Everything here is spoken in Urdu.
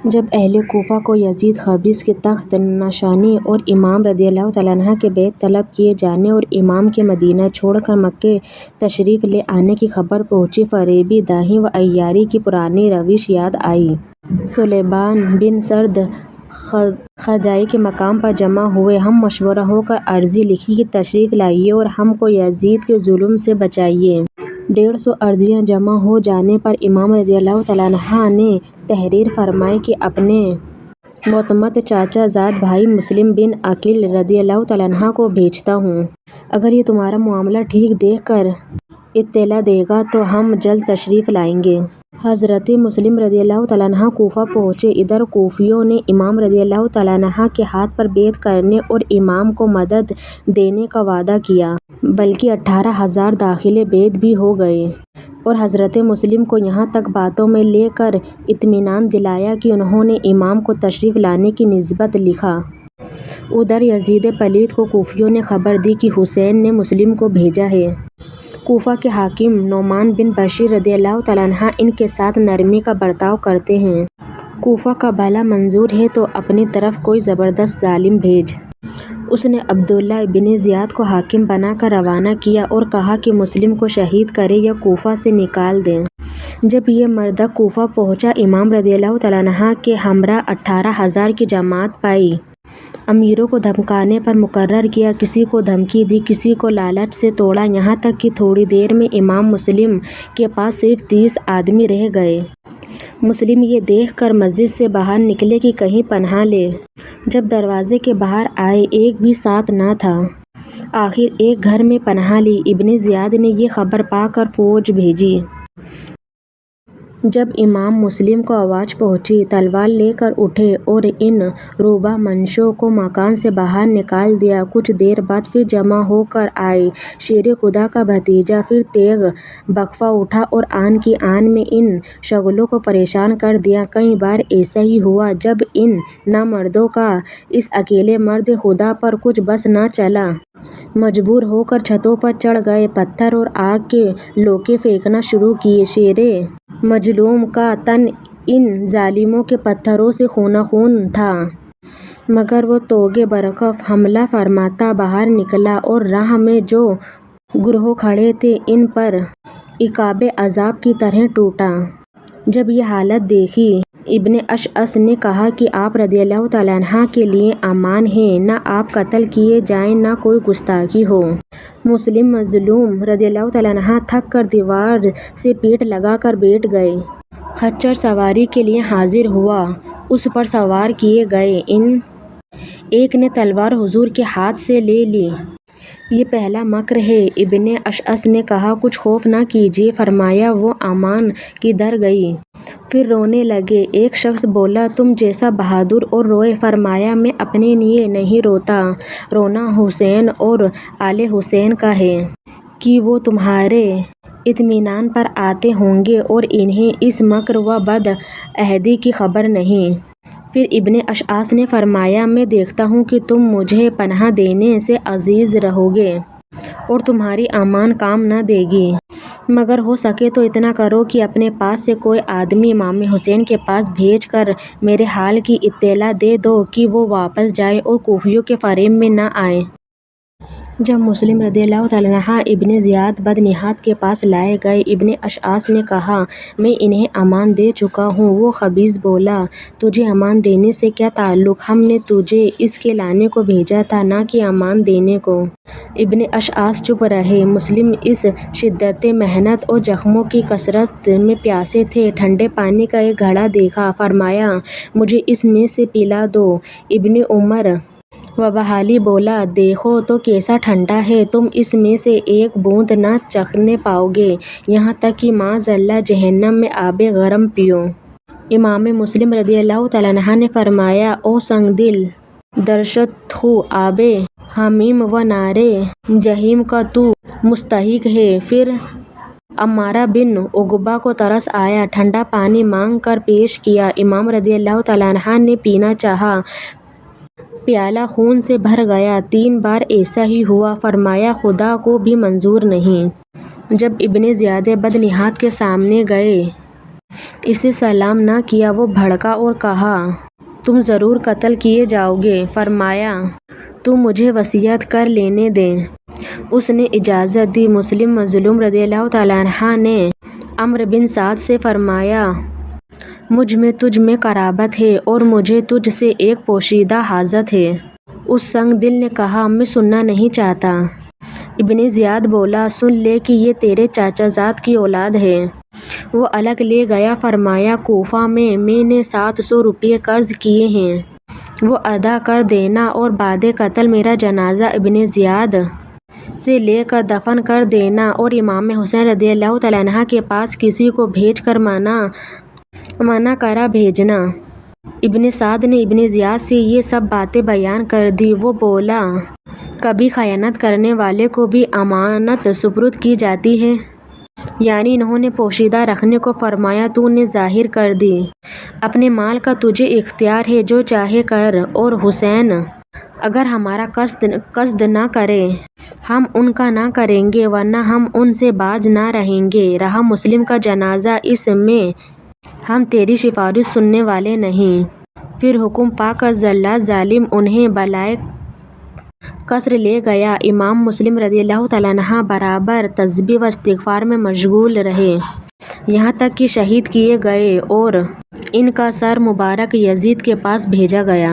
جب اہل کوفہ کو یزید خبیث کی تخت نشانی اور امام رضی اللہ تعالیٰ عنہ کے بیعت طلب کیے جانے اور امام کے مدینہ چھوڑ کر مکہ تشریف لے آنے کی خبر پہنچی، فریبی داہی و عیاری کی پرانی روش یاد آئی۔ سلیمان بن سرد خزاعی کے مقام پر جمع ہوئے۔ ہم مشورہ ہو کر عرضی لکھی کہ تشریف لائیے اور ہم کو یزید کے ظلم سے بچائیے۔ 150 عرضیاں جمع ہو جانے پر امام رضی اللہ تعالیٰ عنہ نے تحریر فرمائی کہ اپنے معتمد چچا زاد بھائی مسلم بن عقیل رضی اللہ تعالیٰ عنہ کو بھیجتا ہوں۔ اگر یہ تمہارا معاملہ ٹھیک دیکھ کر اطلاع دے گا تو ہم جلد تشریف لائیں گے۔ حضرت مسلم رضی اللہ تعالیٰ عنہ کوفہ پہنچے۔ ادھر کوفیوں نے امام رضی اللہ تعالیٰ عنہ کے ہاتھ پر بیعت کرنے اور امام کو مدد دینے کا وعدہ کیا، بلکہ 18,000 داخل بیعت بھی ہو گئے اور حضرت مسلم کو یہاں تک باتوں میں لے کر اطمینان دلایا کہ انہوں نے امام کو تشریف لانے کی نسبت لکھا۔ ادھر یزید پلید کو کوفیوں نے خبر دی کہ حسین نے مسلم کو بھیجا ہے۔ کوفہ کے حاکم نعمان بن بشیر رضی اللہ تعالیٰ عنہ ان کے ساتھ نرمی کا برتاؤ کرتے ہیں۔ کوفہ کا بھلا منظور ہے تو اپنی طرف کوئی زبردست ظالم بھیج۔ اس نے عبداللہ ابن زیاد کو حاکم بنا کر روانہ کیا اور کہا کہ مسلم کو شہید کرے یا کوفہ سے نکال دیں۔ جب یہ مردہ کوفہ پہنچا، امام رضی اللہ تعالیٰ عنہ کے ہمراہ 18,000 کی جماعت پائی۔ امیروں کو دھمکانے پر مقرر کیا، کسی کو دھمکی دی، کسی کو لالچ سے توڑا، یہاں تک کہ تھوڑی دیر میں امام مسلم کے پاس صرف 30 آدمی رہ گئے۔ مسلم یہ دیکھ کر مسجد سے باہر نکلے کہ کہیں پناہ لے۔ جب دروازے کے باہر آئے، ایک بھی ساتھ نہ تھا۔ آخر ایک گھر میں پناہ لی۔ ابن زیاد نے یہ خبر پا کر فوج بھیجی۔ جب امام مسلم کو آواز پہنچی، تلوار لے کر اٹھے اور ان روبہ منشوں کو مکان سے باہر نکال دیا۔ کچھ دیر بعد پھر جمع ہو کر آئے۔ شیر خدا کا بھتیجا پھر تیغ بکفا اٹھا اور آن کی آن میں ان شغلوں کو پریشان کر دیا۔ کئی بار ایسا ہی ہوا جب ان نامردوں کا اس اکیلے مرد خدا پر کچھ بس نہ چلا۔ مجبور ہو کر چھتوں پر چڑھ گئے، پتھر اور آگ کے لوکے پھینکنا شروع کیے۔ شیر مظلوم کا تن ان ظالموں کے پتھروں سے خونہ خون تھا، مگر وہ توغے برکف حملہ فرماتا باہر نکلا اور راہ میں جو گروہ کھڑے تھے ان پر عقاب عذاب کی طرح ٹوٹا۔ جب یہ حالت دیکھی، ابن اشعث نے کہا کہ آپ رضی اللہ تعالیٰ عنہ کے لیے امان ہے، نہ آپ قتل کیے جائیں نہ کوئی گستاخی ہو۔ مسلم مظلوم رضی اللہ تعالیٰ عنہ تھک کر دیوار سے پیٹھ لگا کر بیٹھ گئے۔ خچر سواری کے لیے حاضر ہوا، اس پر سوار کیے گئے۔ ان ایک نے تلوار حضور کے ہاتھ سے لے لی۔ یہ پہلا مکر ہے۔ ابن اشعث نے کہا کچھ خوف نہ کیجیے، فرمایا وہ امان کدھر گئی؟ پھر رونے لگے۔ ایک شخص بولا تم جیسا بہادر اور روئے، فرمایا میں اپنے لیے نہیں روتا، رونا حسین اور آل حسین کا ہے کہ وہ تمہارے اطمینان پر آتے ہوں گے اور انہیں اس مکر و بد عہدی کی خبر نہیں۔ پھر ابن اشعث نے فرمایا میں دیکھتا ہوں کہ تم مجھے پناہ دینے سے عزیز رہو گے اور تمہاری امان کام نہ دے گی، مگر ہو سکے تو اتنا کرو کہ اپنے پاس سے کوئی آدمی امام حسین کے پاس بھیج کر میرے حال کی اطلاع دے دو کہ وہ واپس جائیں اور کوفیوں کے فریب میں نہ آئیں۔ جب مسلم رضی اللہ تعالیٰ عنہ ابن زیاد بدنہاد کے پاس لائے گئے، ابن اشعث نے کہا میں انہیں امان دے چکا ہوں۔ وہ خبیث بولا تجھے امان دینے سے کیا تعلق؟ ہم نے تجھے اس کے لانے کو بھیجا تھا، نہ کہ امان دینے کو۔ ابن اشعث چپ رہے۔ مسلم اس شدت محنت اور زخموں کی کثرت میں پیاسے تھے۔ ٹھنڈے پانی کا ایک گھڑا دیکھا، فرمایا مجھے اس میں سے پلا دو۔ ابن عمر وبحالی بولا دیکھو تو کیسا ٹھنڈا ہے، تم اس میں سے ایک بوند نہ چکھنے پاؤ گے، یہاں تک کہ معاذاللہ جہنم میں آب گرم پیو۔ امام مسلم رضی اللہ تعالیٰ عنہ نے فرمایا او سنگ دل، درشت خو آب حمیم و نار جحیم کا تو مستحق ہے۔ پھر عمارہ بن عقبہ کو ترس آیا، ٹھنڈا پانی مانگ کر پیش کیا۔ امام رضی اللہ تعالیٰ عنہ نے پینا چاہا، پیالہ خون سے بھر گیا۔ 3 بار ایسا ہی ہوا، فرمایا خدا کو بھی منظور نہیں۔ جب ابن زیاد بدنہاد کے سامنے گئے اسے سلام نہ کیا۔ وہ بھڑکا اور کہا، تم ضرور قتل کیے جاؤ گے۔ فرمایا، تم مجھے وصیت کر لینے دیں۔ اس نے اجازت دی۔ مسلم مظلوم رضی اللہ تعالیٰ عنہ نے عمرو بن سعد سے فرمایا، مجھ میں تجھ میں قرابت ہے اور مجھے تجھ سے ایک پوشیدہ حاجت ہے۔ اس سنگ دل نے کہا، میں سننا نہیں چاہتا۔ ابن زیاد بولا، سن لے کہ یہ تیرے چاچا زاد کی اولاد ہے۔ وہ الگ لے گیا۔ فرمایا، کوفہ میں نے 700 روپے قرض کیے ہیں، وہ ادا کر دینا اور بعد قتل میرا جنازہ ابن زیاد سے لے کر دفن کر دینا اور امام حسین رضی اللہ تعالیٰ عنہ کے پاس کسی کو بھیج کر منع کرا بھیجنا۔ ابن سعد نے ابن زیاد سے یہ سب باتیں بیان کر دی۔ وہ بولا، کبھی خیانت کرنے والے کو بھی امانت سپرد کی جاتی ہے؟ یعنی انہوں نے پوشیدہ رکھنے کو فرمایا، تو نے ظاہر کر دی۔ اپنے مال کا تجھے اختیار ہے، جو چاہے کر۔ اور حسین اگر ہمارا قصد نہ کرے ہم ان کا نہ کریں گے، ورنہ ہم ان سے باز نہ رہیں گے۔ رہا مسلم کا جنازہ، اس میں ہم تیری سفارش سننے والے نہیں۔ پھر حکم پا کر ظالم انہیں بالائے قصر لے گیا۔ امام مسلم رضی اللہ تعالیٰ عنہ برابر تسبیح و استغفار میں مشغول رہے، یہاں تک کہ شہید کیے گئے اور ان کا سر مبارک یزید کے پاس بھیجا گیا۔